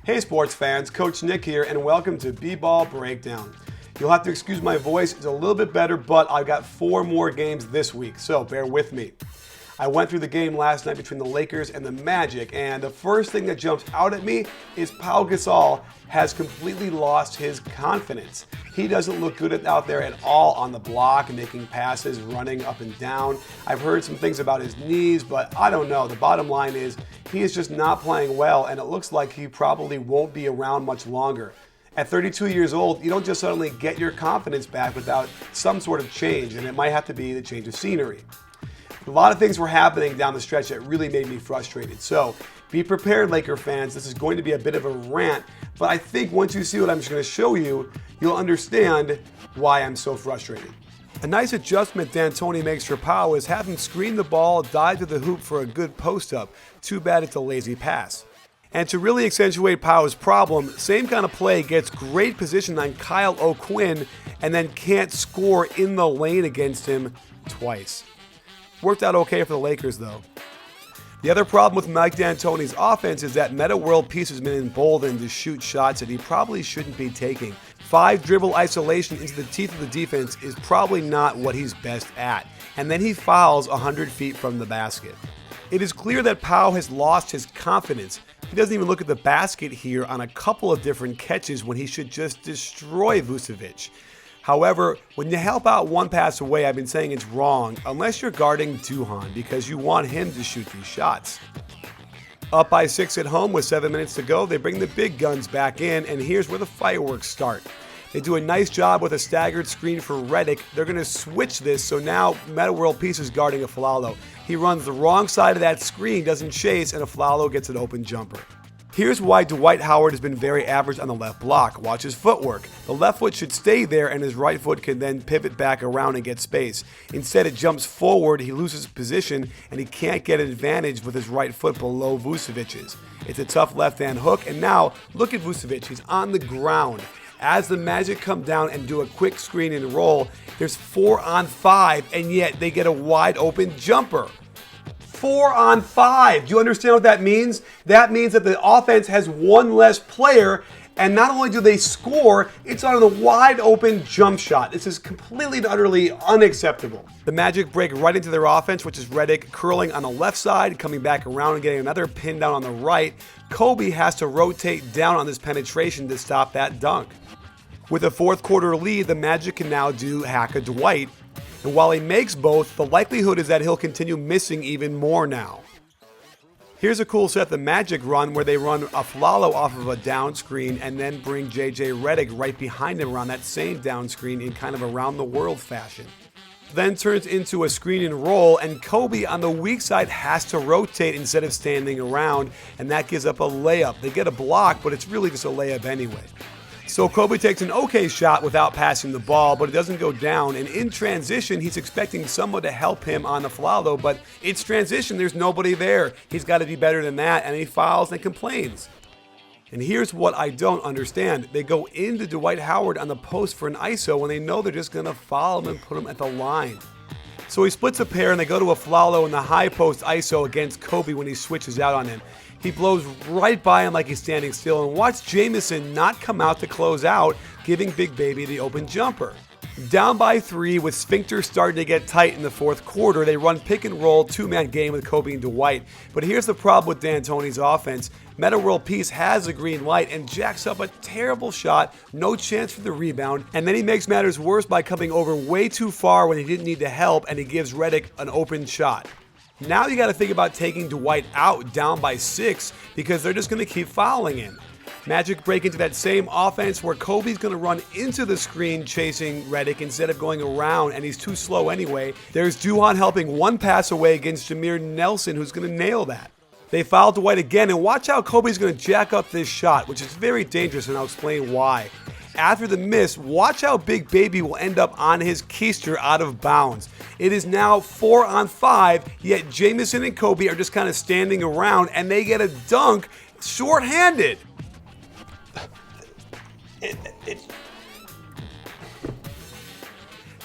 Hey sports fans, Coach Nick here, and welcome to B-Ball Breakdown. You'll have to excuse my voice, it's a little bit better, but I've got 4 more games this week, so bear with me. I went through the game last night between the Lakers and the Magic, and the first thing that jumps out at me is Pau Gasol has completely lost his confidence. He doesn't look good out there at all on the block, making passes, running up and down. I've heard some things about his knees, but I don't know. The bottom line is he is just not playing well, and it looks like he probably won't be around much longer. At 32 years old, you don't just suddenly get your confidence back without some sort of change, and it might have to be the change of scenery. A lot of things were happening down the stretch that really made me frustrated. So be prepared, Laker fans. This is going to be a bit of a rant, but I think once you see what I'm just going to show you, you'll understand why I'm so frustrated. A nice adjustment D'Antoni makes for Pau is have him screen the ball, dive to the hoop for a good post-up. Too bad it's a lazy pass. And to really accentuate Pau's problem, same kind of play gets great position on Kyle O'Quinn and then can't score in the lane against him twice. Worked out okay for the Lakers though. The other problem with Mike D'Antoni's offense is that Metta World Peace has been emboldened to shoot shots that he probably shouldn't be taking. 5 dribble isolation into the teeth of the defense is probably not what he's best at. And then he fouls 100 feet from the basket. It is clear that Pau has lost his confidence. He doesn't even look at the basket here on a couple of different catches when he should just destroy Vucevic. However, when you help out one pass away, I've been saying it's wrong unless you're guarding Duhan because you want him to shoot these shots. Up by 6 at home with 7 minutes to go, they bring the big guns back in, and here's where the fireworks start. They do a nice job with a staggered screen for Redick. They're going to switch this, so now Metta World Peace is guarding Aflalo. He runs the wrong side of that screen, doesn't chase, and Aflalo gets an open jumper. Here's why Dwight Howard has been very average on the left block. Watch his footwork. The left foot should stay there and his right foot can then pivot back around and get space. Instead it jumps forward, he loses position, and he can't get an advantage with his right foot below Vucevic's. It's a tough left-hand hook, and now look at Vucevic. He's on the ground. As the Magic come down and do a quick screen and roll, there's 4 on 5, and yet they get a wide open jumper. 4 on 5. Do you understand what that means? That means that the offense has one less player, and not only do they score, it's on a wide open jump shot. This is completely and utterly unacceptable. The Magic break right into their offense, which is Redick curling on the left side, coming back around and getting another pin down on the right. Kobe has to rotate down on this penetration to stop that dunk. With a fourth quarter lead, the Magic can now do hack a Dwight. And while he makes both, the likelihood is that he'll continue missing even more now. Here's a cool set the Magic run where they run Aflalo off of a down screen and then bring JJ Redick right behind him around that same down screen in kind of around the world fashion. Then turns into a screen and roll, and Kobe on the weak side has to rotate instead of standing around, and that gives up a layup. They get a block, but it's really just a layup anyway. So Kobe takes an okay shot without passing the ball, but it doesn't go down. And in transition, he's expecting someone to help him on the Aflalo, but it's transition. There's nobody there. He's got to be better than that, and he fouls and complains. And here's what I don't understand. They go into Dwight Howard on the post for an ISO when they know they're just going to foul him and put him at the line. So he splits a pair, and they go to Aflalo in the high post ISO against Kobe when he switches out on him. He blows right by him like he's standing still, and watch Jamison not come out to close out, giving Big Baby the open jumper. Down by 3 with sphincter starting to get tight in the fourth quarter, they run pick and roll 2-man game with Kobe and Dwight. But here's the problem with D'Antoni's offense. Metta World Peace has a green light and jacks up a terrible shot, no chance for the rebound, and then he makes matters worse by coming over way too far when he didn't need the help, and he gives Redick an open shot. Now you got to think about taking Dwight out down by 6 because they're just going to keep fouling him. Magic break into that same offense where Kobe's going to run into the screen chasing Redick instead of going around, and he's too slow anyway. There's Duhan helping one pass away against Jameer Nelson, who's going to nail that. They foul Dwight again, and watch how Kobe's going to jack up this shot, which is very dangerous, and I'll explain why. After the miss, watch how Big Baby will end up on his keister out of bounds. It is now 4 on 5, yet Jamison and Kobe are just kind of standing around, and they get a dunk shorthanded.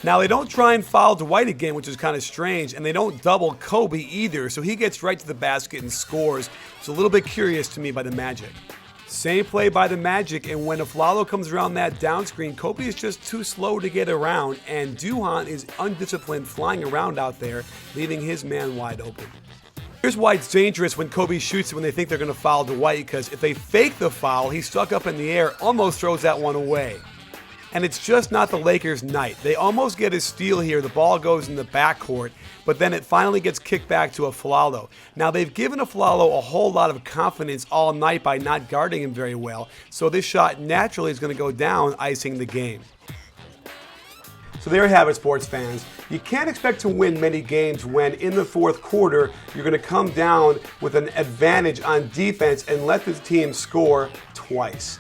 Now, they don't try and foul Dwight again, which is kind of strange, and they don't double Kobe either, so he gets right to the basket and scores. It's a little bit curious to me by the Magic. Same play by the Magic, and when Aflalo comes around that down screen, Kobe is just too slow to get around, and Duhon is undisciplined flying around out there, leaving his man wide open. Here's why it's dangerous when Kobe shoots it when they think they're going to foul Dwight, because if they fake the foul, he's stuck up in the air, almost throws that one away. And it's just not the Lakers' night. They almost get a steal here. The ball goes in the backcourt, but then it finally gets kicked back to Aflalo. Now, they've given Aflalo a whole lot of confidence all night by not guarding him very well, so this shot naturally is going to go down, icing the game. So there you have it, sports fans. You can't expect to win many games when in the fourth quarter you're going to come down with an advantage on defense and let the team score twice.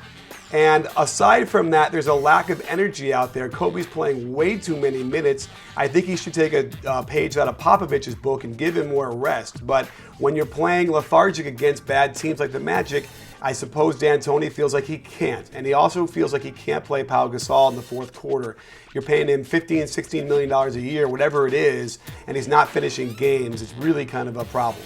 And aside from that, there's a lack of energy out there. Kobe's playing way too many minutes. I think he should take a page out of Popovich's book and give him more rest. But when you're playing lethargic against bad teams like the Magic, I suppose D'Antoni feels like he can't. And he also feels like he can't play Pau Gasol in the fourth quarter. You're paying him $15, $16 million a year, whatever it is, and he's not finishing games. It's really kind of a problem.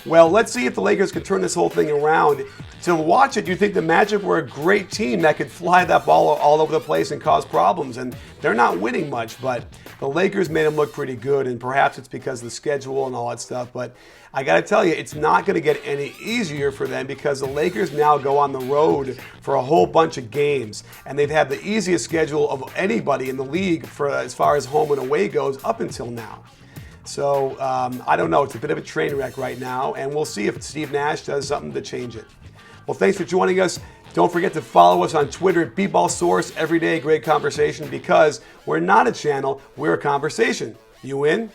Well, let's see if the Lakers can turn this whole thing around. To watch it, you think the Magic were a great team that could fly that ball all over the place and cause problems, and they're not winning much, but the Lakers made them look pretty good, and perhaps it's because of the schedule and all that stuff, but I got to tell you, it's not going to get any easier for them because the Lakers now go on the road for a whole bunch of games, and they've had the easiest schedule of anybody in the league for as far as home and away goes up until now. So, I don't know. It's a bit of a train wreck right now, and we'll see if Steve Nash does something to change it. Well, thanks for joining us. Don't forget to follow us on Twitter at BBallSource. Every day, great conversation, because we're not a channel, we're a conversation. You in?